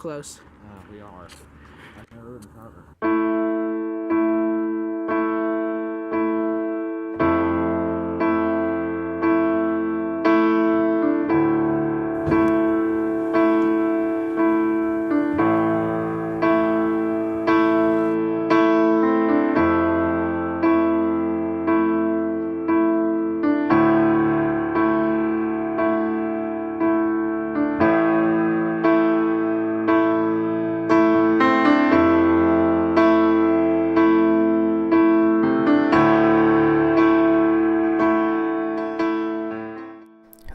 Close. We are.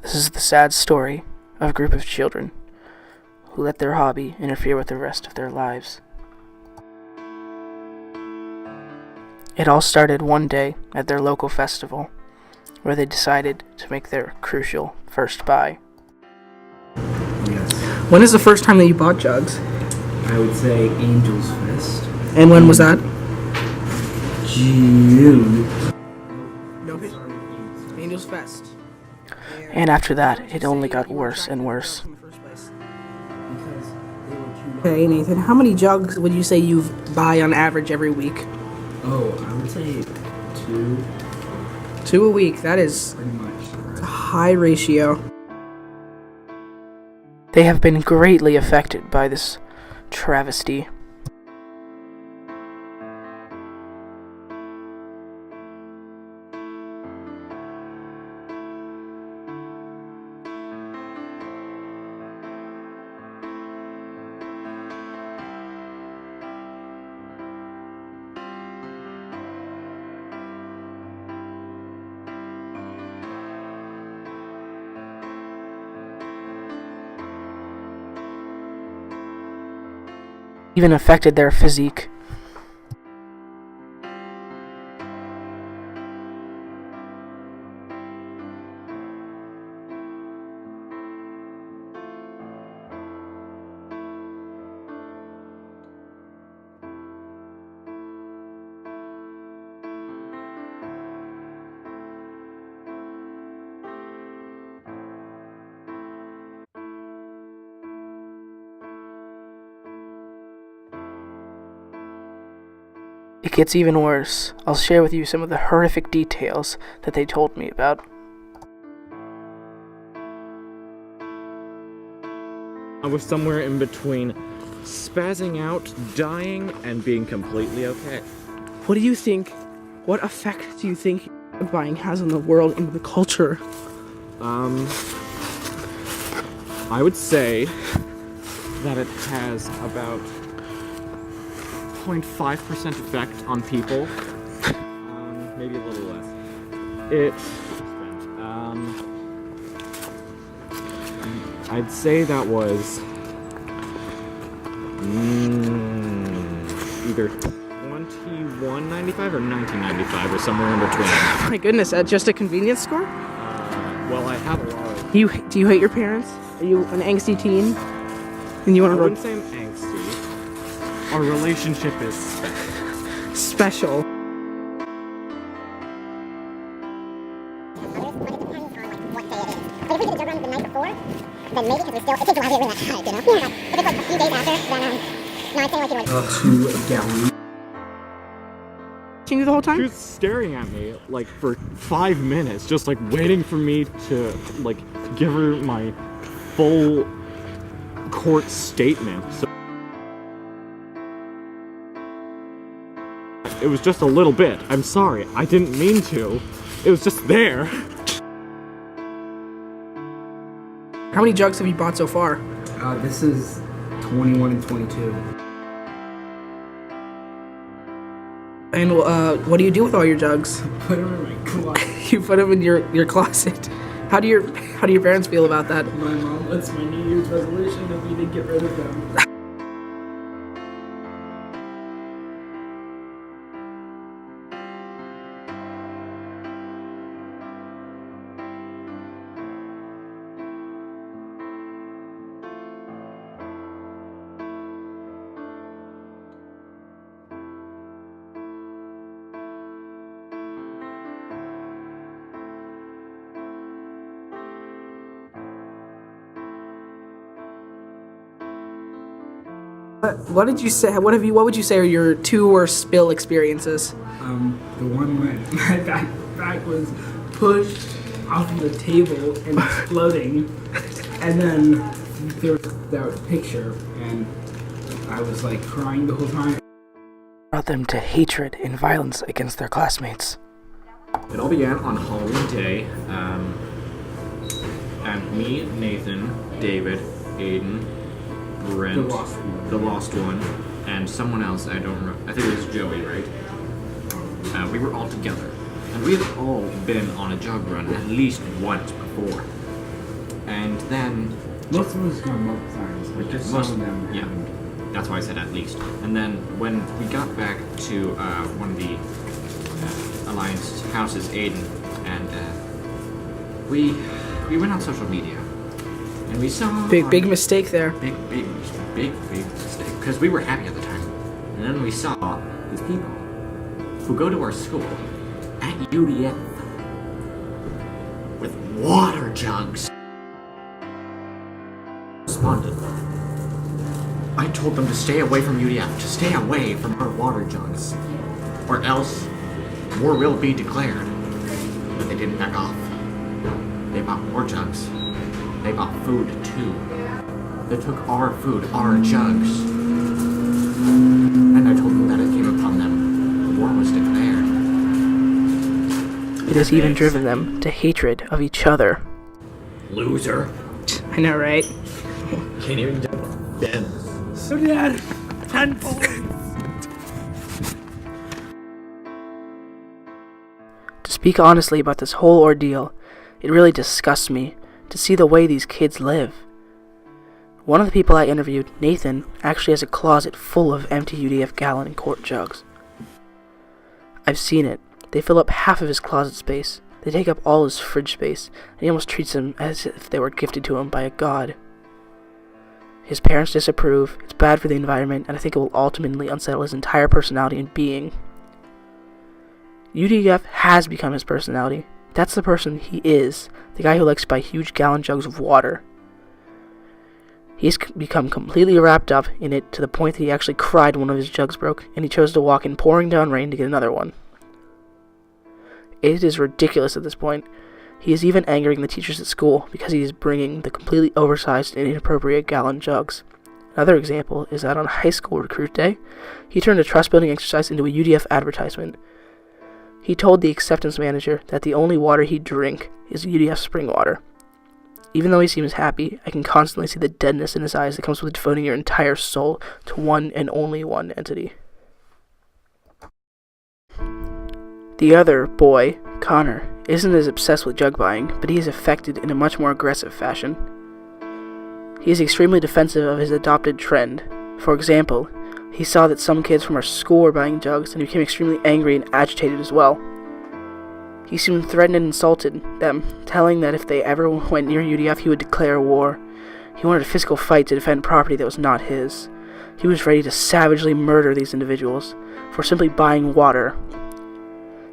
This is the sad story of a group of children who let their hobby interfere with the rest of their lives. It all started one day at their local festival, where they decided to make their crucial first buy. Yes. When is the first time that you bought jugs? I would say Angel's Fest. And when was that? June. No, Angel's Fest. And after that, it only got worse and worse. Okay, Nathan, how many jugs would you say you buy on average every week? Oh, I would say 2. 2 a week. That is Pretty much. a high ratio. They have been greatly affected by this travesty. Even affected their physique. It gets even worse. I'll share with you some of the horrific details that they told me about. I was somewhere in between spazzing out, dying, and being completely okay. What do you think? What effect do you think buying has on the world and the culture? I would say that it has about 0.5% effect on people. Maybe a little less. I'd say that was either $21.95 or $19.95 or somewhere in between. My goodness, that's just a convenience store? Well, I have a lot of... Do you hate your parents? Are you an angsty teen? And you want I to wouldn't say I'm angsty. Our relationship is special. But if we did a jug run the night before, then maybe, because it takes a while to get rid of that hype, you know? But if it's like a few days after, then, no, I'd say like, To a gallon. Watching you the whole She time? was staring at me, like, for 5 minutes, just, like, waiting for me to, like, give her my full court statement. So it was just a little bit. I'm sorry. I didn't mean to. It was just there. How many jugs have you bought so far? This is 21 and 22. And what do you do with all your jugs? Put them in my closet. You put them in your closet. How do your parents feel about that? My mom, that's my New Year's resolution, that we did get rid of them. What did you say? What would you say are your 2 worst spill experiences? The one when my backpack was pushed off of the table and exploding, and then there was a picture, and I was like crying the whole time. Brought them to hatred and violence against their classmates. It all began on Halloween Day, and me, Nathan, David, Aiden, Brent, the lost one, and someone else, I don't remember, I think it was Joey, right? We were all together, and we had all been on a jug run at least once before. And then... Most of us got multiple times, but just some of them. Yeah, that's why I said at least. And then when we got back to one of the Alliance houses, Aiden, and we went on social media, and we saw Big mistake there. big mistake, because we were happy at the time. And then we saw these people who go to our school at UDF with water jugs. Responded. I told them to stay away from UDF, to stay away from our water jugs, or else war will be declared. But they didn't back off. They bought more jugs. They bought food too. They took our food, our jugs. And I told them that it came upon them. The war was declared. It has even driven them to hatred of each other. Loser. I know, right? Can't even jump Ben. So Dad, 10 points. To speak honestly about this whole ordeal, it really disgusts me to see the way these kids live. One of the people I interviewed, Nathan, actually has a closet full of empty UDF gallon and quart jugs. I've seen it. They fill up half of his closet space. They take up all his fridge space, and he almost treats them as if they were gifted to him by a god. His parents disapprove, it's bad for the environment, and I think it will ultimately unsettle his entire personality and being. UDF has become his personality. That's the person he is, the guy who likes to buy huge gallon jugs of water. He's become completely wrapped up in it to the point that he actually cried when one of his jugs broke, and he chose to walk in pouring down rain to get another one. It is ridiculous at this point. He is even angering the teachers at school because he is bringing the completely oversized and inappropriate gallon jugs. Another example is that on high school recruit day, he turned a trust-building exercise into a UDF advertisement. He told the acceptance manager that the only water he'd drink is UDF spring water. Even though he seems happy, I can constantly see the deadness in his eyes that comes with devoting your entire soul to one and only one entity. The other boy, Connor, isn't as obsessed with jug buying, but he is affected in a much more aggressive fashion. He is extremely defensive of his adopted trend. For example, he saw that some kids from our school were buying jugs and he became extremely angry and agitated as well. He soon threatened and insulted them, telling that if they ever went near UDF he would declare war. He wanted a physical fight to defend property that was not his. He was ready to savagely murder these individuals for simply buying water.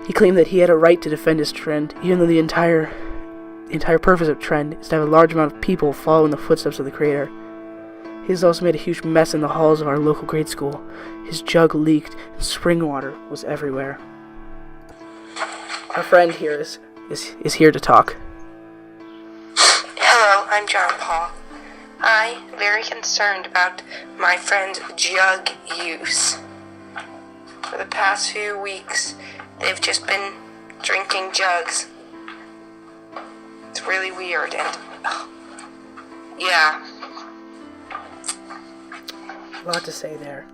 He claimed that he had a right to defend his trend, even though the entire purpose of trend is to have a large amount of people follow in the footsteps of the creator. He has also made a huge mess in the halls of our local grade school. His jug leaked, and spring water was everywhere. Our friend here is here to talk. Hello, I'm John Paul. I'm very concerned about my friend's jug use. For the past few weeks, they've just been drinking jugs. It's really weird and... yeah. A lot to say there.